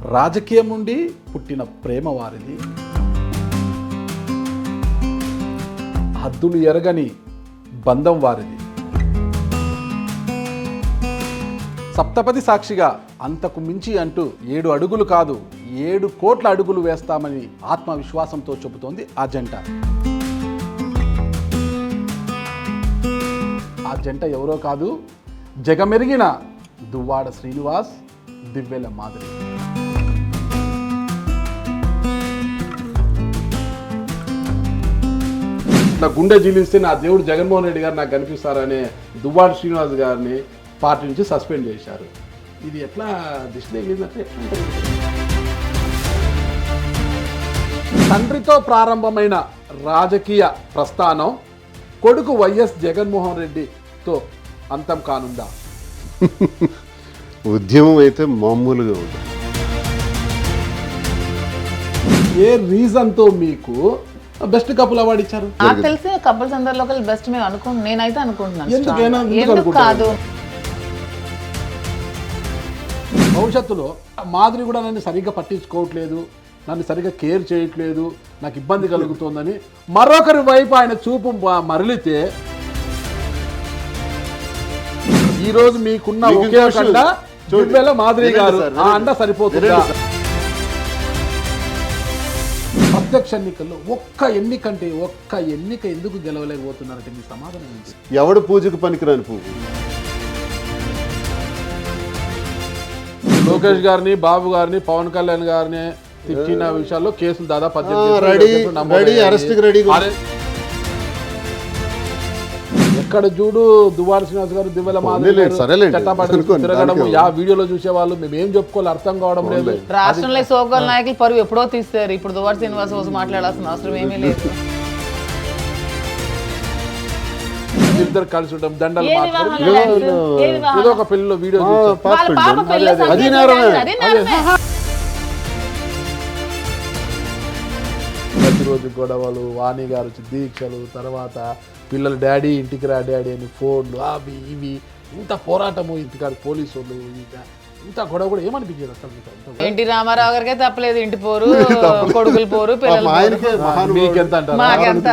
రాజకీయం నుండి పుట్టిన ప్రేమ వారిది, హద్దులు ఎరగని బంధం వారిది. సప్తపది సాక్షిగా అంతకు మించి అంటూ 7 అడుగులు కాదు 7 కోట్ల అడుగులు వేస్తామని ఆత్మవిశ్వాసంతో చెబుతోంది ఆ జంట. ఆ జంట ఎవరో కాదు, జగమెరిగిన దువ్వాడ శ్రీనివాస్, దివ్వెల మాధురి. నా గుండె జీలిస్తే నా దేవుడు జగన్మోహన్ రెడ్డి గారు నాకు కనిపిస్తారనే దువ్వాడ శ్రీనివాస్ గారిని పార్టీ నుంచి సస్పెండ్ చేశారు. ఇది ఎట్లా దిష్టి తగిలిందంటే తండ్రితో ప్రారంభమైన రాజకీయ ప్రస్థానం కొడుకు వైఎస్ జగన్మోహన్ రెడ్డితో అంతం కానుందా? ఉద్యమం అయితే మామూలుగా ఉంది. ఏ రీజన్తో మీకు బెస్ట్ కపుల్ అవార్డు ఇచ్చారు? నాకు తెలిసి కపుల్స్ అందరిలో బెస్ట్ మేము నేనైతే అనుకుంటున్నాను. ఎందుకు కాదు, భవిష్యత్తులో మాధురి కూడా నన్ను సరిగ్గా పట్టించుకోవట్లేదు, నన్ను సరిగ్గా కేర్ చేయట్లేదు, నాకు ఇబ్బంది కలుగుతోందని మరొకరి వైపు ఆయన చూపు మరలితే ఈరోజు మీకున్న ఒకే కండ దివ్వెల మాధురి గారు, ఆ అండ సరిపోతుందా? ప్రత్యక్ష ఎన్నికల్లో ఒక్క ఎన్నిక ఎందుకు గెలవలేకపోతున్నారంటే మీ సమాధానం ఏంటి? ఎవడు పూజకు పనికిరాని పువ్వు. లోకేష్ గారిని, బాబు గారిని, పవన్ కళ్యాణ్ గారిని తిట్టిన విషయాల్లో కేసులు దాదాపు 18 రెడీ. ఎక్కడ చూడు దువ్వాడ శ్రీనివాస్ గారు, దివ్వెల మాధురి తిరగడం, ఆ వీడియోలో చూసే వాళ్ళు మేము ఏం చెప్పుకోవాలి అర్థం కావడం లేదు. రాష్ట్రంలో సోగల్ నాయకులు పరువు ఎప్పుడో తీస్తారు, ఇప్పుడు దువ్వాడ శ్రీనివాస్ కోసం మాట్లాడాల్సిన అవసరం ఏమీ లేదు. ఇద్దరు కలిసి ఉండడం, దండలు ఏదో ఒక పెళ్లిలో వీడియో ప్రతిరోజు గొడవలు, వాణి గారు వచ్చి దీక్షలు, తర్వాత పిల్లలు డాడీ ఇంటికి రా డాడీ అని ఫోన్లు, అవి ఇవి, ఇంత పోరాటము ఇంటికాడ పోలీసు వాళ్ళు, ఇంత గొడవ కూడా ఏమనిపించేది అసలు? ఎన్టీ రామారావు గారికి తప్పలేదు, ఇంటి పోరు, కొడుకులు పోరు, పిల్లలు మీకెంత అంటారు? మాకెంత